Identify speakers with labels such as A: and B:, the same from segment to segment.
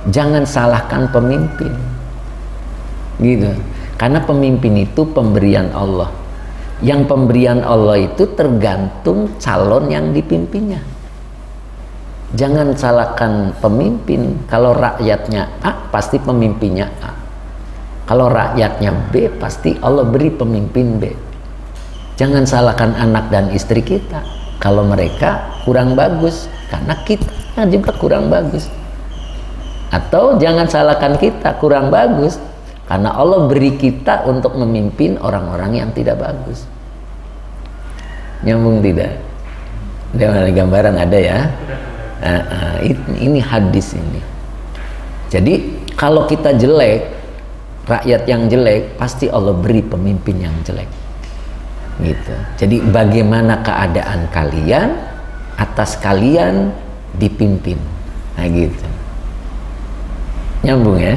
A: Jangan salahkan pemimpin, gitu. Karena pemimpin itu pemberian Allah. Yang pemberian Allah itu tergantung calon yang dipimpinnya. Jangan salahkan pemimpin. Kalau rakyatnya A, pasti pemimpinnya A. Kalau rakyatnya B, pasti Allah beri pemimpin B. Jangan salahkan anak dan istri kita kalau mereka kurang bagus, karena kita juga kurang bagus. Atau jangan salahkan kita kurang bagus karena Allah beri kita untuk memimpin orang-orang yang tidak bagus. Nyambung tidak? Ada gambaran, ada ya? Ini hadis ini. Jadi kalau kita jelek, rakyat yang jelek, pasti Allah beri pemimpin yang jelek. Gitu. Jadi bagaimana keadaan kalian, atas kalian dipimpin. Nah gitu. Nyambung ya.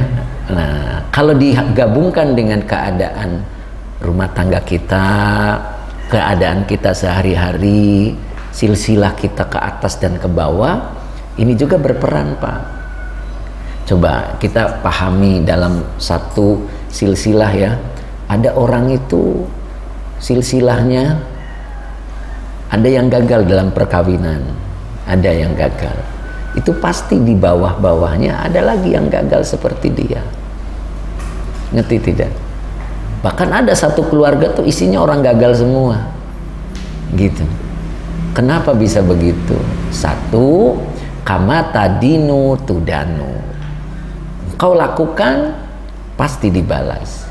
A: Nah, kalau digabungkan dengan keadaan rumah tangga kita, keadaan kita sehari-hari, silsilah kita ke atas dan ke bawah, ini juga berperan, Pak. Coba kita pahami dalam satu silsilah ya. Ada orang itu silsilahnya, ada yang gagal dalam perkawinan, ada yang gagal. Itu pasti di bawah-bawahnya ada lagi yang gagal seperti dia. Ngerti tidak? Bahkan ada satu keluarga tuh isinya orang gagal semua. Gitu. Kenapa bisa begitu? Satu, kama tadinu tudanu. Kau lakukan pasti dibalas.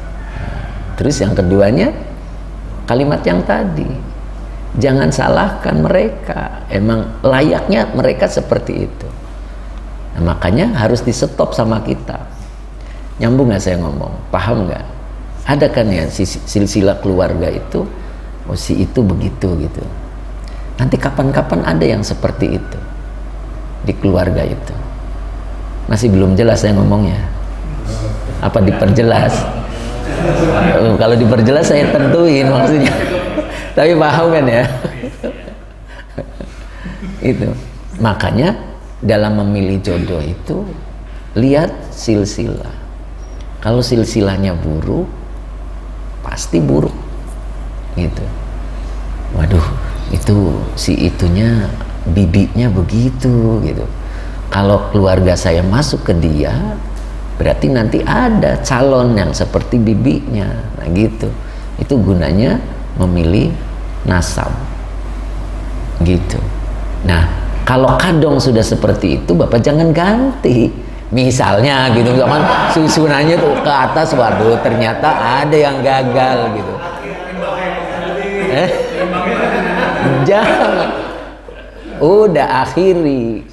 A: Terus yang keduanya, kalimat yang tadi, jangan salahkan mereka, emang layaknya mereka seperti itu. Nah, makanya harus di-stop sama kita. Nyambung nggak saya ngomong? Paham nggak? Ada kan ya silsilah keluarga itu, oh si itu begitu gitu. Nanti kapan-kapan ada yang seperti itu di keluarga itu. Masih belum jelas saya ngomongnya. Apa diperjelas? Kalau diperjelas saya tentuin maksudnya. Tapi paham kan ya? Itu. Makanya dalam memilih jodoh itu lihat silsilah. Kalau silsilahnya buruk, pasti buruk. Gitu. Waduh, itu si itunya bibinya begitu gitu. Kalau keluarga saya masuk ke dia, berarti nanti ada calon yang seperti bibinya. Nah gitu. Itu gunanya memilih nasab. Gitu. Nah, kalau kadong sudah seperti itu, Bapak jangan ganti. Misalnya gitu, kan susunannya tuh ke atas, waduh ternyata ada yang gagal gitu. Jangan. Udah akhiri.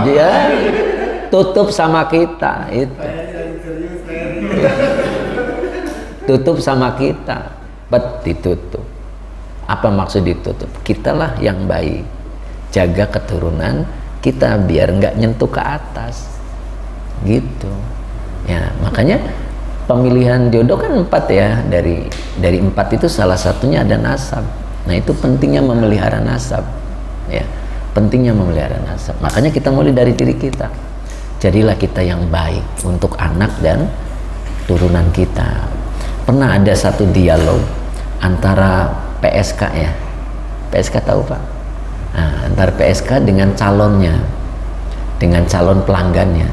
A: Dia tutup sama kita itu. Tutup sama kita. Ditutup. Apa maksud ditutup? Kitalah yang baik, jaga keturunan kita biar nggak nyentuh ke atas, gitu. Ya makanya pemilihan jodoh kan 4 ya, dari 4 itu salah satunya ada nasab. Nah itu pentingnya memelihara nasab, ya pentingnya memelihara nasab. Makanya kita mulai dari diri kita. Jadilah kita yang baik untuk anak dan turunan kita. Pernah ada satu dialog antara PSK ya, PSK tahu Pak? Nah, antara PSK dengan calonnya, dengan calon pelanggannya.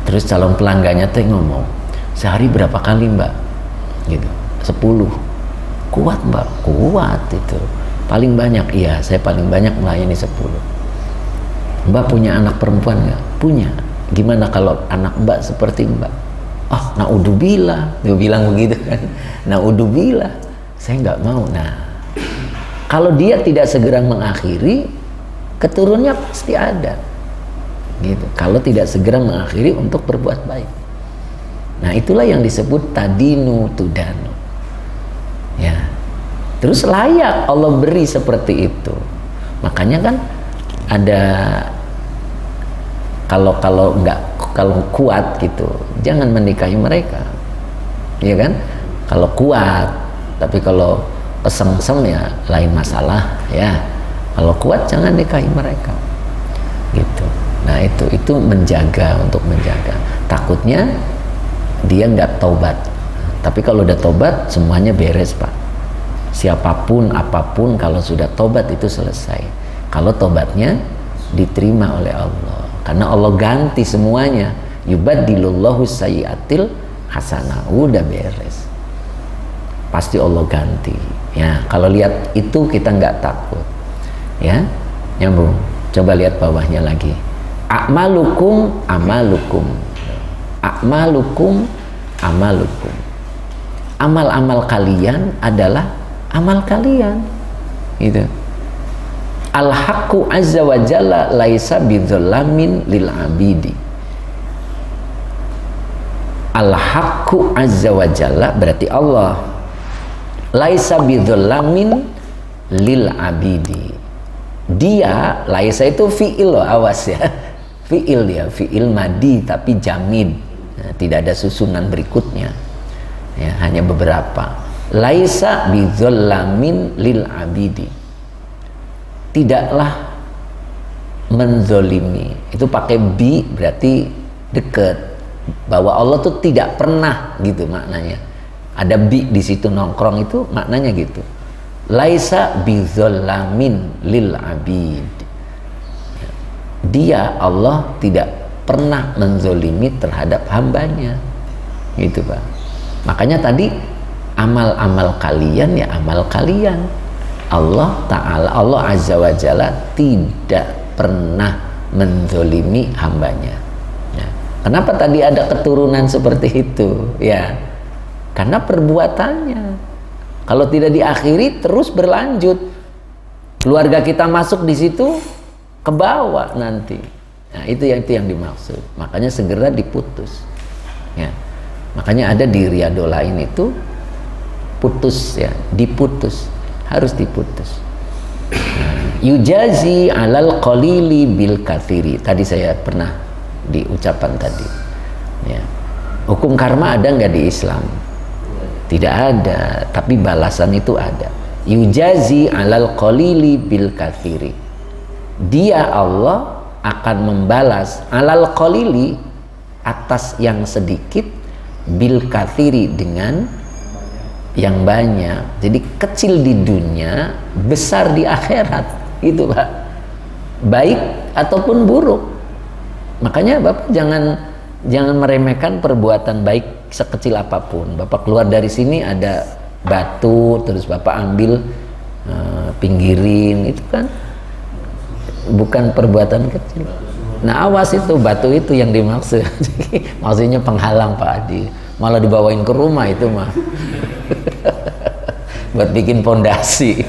A: Terus calon pelanggannya tuh ngomong, sehari berapa kali Mbak? Gitu, 10. Kuat Mbak, kuat itu. Paling banyak, iya saya paling banyak melayani 10. Mbak punya anak perempuan nggak? Punya. Gimana kalau anak Mbak seperti Mbak? Oh, naudzubillah, dia bilang begitu kan. Naudzubillah, saya nggak mau. Nah, kalau dia tidak segera mengakhiri, keturunannya pasti ada. Gitu. Kalau tidak segera mengakhiri untuk berbuat baik. Nah, itulah yang disebut tadinu tudanu. Ya. Terus layak Allah beri seperti itu. Makanya kan ada kalau kuat gitu, jangan menikahi mereka. Iya kan? Kalau kuat, tapi kalau kesengsem ya lain masalah ya. Kalau kuat jangan nikahi mereka. Gitu. Nah itu menjaga, untuk menjaga. Takutnya dia nggak tobat. Tapi kalau udah tobat semuanya beres, Pak. Siapapun apapun kalau sudah tobat itu selesai. Kalau tobatnya diterima oleh Allah, karena Allah ganti semuanya. Yubaddilullahu sayyiatil hasanah, udah beres, pasti Allah ganti. Ya, kalau lihat itu kita nggak takut. Ya, nyambung. Coba lihat bawahnya lagi. A'malukum amalukum, a'malukum amalukum. Amal-amal kalian adalah amal kalian. Gitu. Al-haqqu azza wa jalla laisa bidzalamin lil abidi. Al-haqqu azza wa jalla berarti Allah. Laisa bidzalamin lil abidi. Dia, laisa itu fi'il loh, awas ya. Fi'il dia, fi'il madi tapi jamid. Nah, tidak ada susunan berikutnya. Ya, hanya beberapa. Laisa bidzalamin lil abidi. Tidaklah menzolimi. Itu pakai bi berarti dekat, bahwa Allah tuh tidak pernah, gitu maknanya. Ada bi di situ nongkrong, itu maknanya gitu. Laisa bidzalamin lil abid. Dia, Allah, tidak pernah menzolimi terhadap hambanya, gitu Pak. Makanya tadi amal-amal kalian ya amal kalian. Allah Ta'ala, Allah Azza wa Jalla tidak pernah menzolimi hambanya. Ya. Kenapa tadi ada keturunan seperti itu? Ya, karena perbuatannya. Kalau tidak diakhiri terus berlanjut, keluarga kita masuk di situ ke bawah nanti. Nah, itu yang dimaksud. Makanya segera diputus. Ya. Makanya ada di Riyadholain itu putus ya, diputus, harus diputus. Nah, yujazi alal qalili bil kathiri. Tadi saya pernah diucapan tadi. Ya. Hukum karma ada nggak di Islam? Tidak ada, tapi balasan itu ada. Yujazi alal qalili bil kathiri. Dia, Allah, akan membalas alal qalili, atas yang sedikit, bil kathiri, dengan yang banyak. Jadi kecil di dunia, besar di akhirat, gitu Pak. Baik ataupun buruk. Makanya Bapak jangan meremehkan perbuatan baik sekecil apapun. Bapak keluar dari sini ada batu, terus Bapak ambil, pinggirin, itu kan bukan perbuatan kecil. Nah, awas, itu batu itu yang dimaksud. Maksudnya penghalang Pak Adi, malah dibawain ke rumah itu mah. Buat bikin pondasi.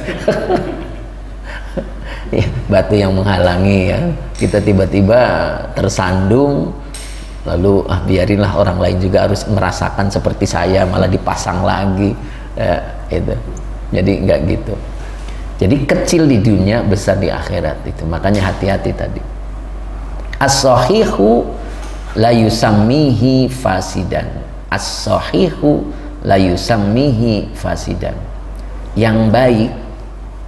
A: Ya, batu yang menghalangi ya. Kita tiba-tiba tersandung, lalu biarinlah orang lain juga harus merasakan seperti saya, malah dipasang lagi ya, itu. Jadi enggak gitu. Jadi kecil di dunia, besar di akhirat itu. Makanya hati-hati tadi. As-sahihu la yusammihi fasidan. As-sahihu la yusammihi fasidan. Yang baik,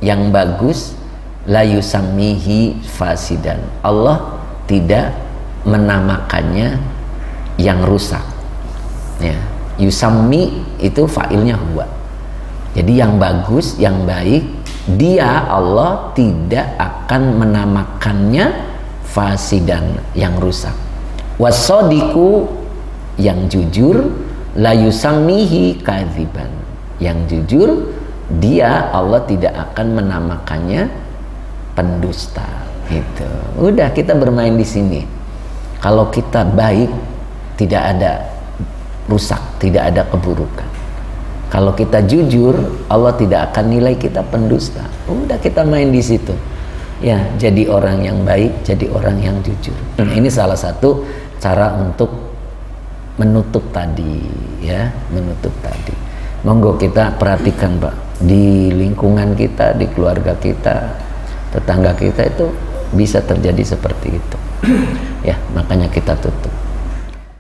A: yang bagus, la yusammihi fasidan. Allah tidak menamakannya yang rusak. Ya, yusammi itu fa'ilnya huwa. Jadi yang bagus, yang baik, dia, Allah, tidak akan menamakannya fasidan, yang rusak. Wasodiku, yang jujur, la yusammihi kadziban. Yang jujur, dia, Allah, tidak akan menamakannya pendusta. Gitu. Udah, kita bermain di sini. Kalau kita baik, tidak ada rusak, tidak ada keburukan. Kalau kita jujur, Allah tidak akan nilai kita pendusta. Udah, kita main di situ. Ya, jadi orang yang baik, jadi orang yang jujur. Ini salah satu cara untuk menutup tadi, ya, menutup tadi. Monggo kita perhatikan Pak, di lingkungan kita, di keluarga kita, tetangga kita itu bisa terjadi seperti itu. Ya, makanya kita tutup.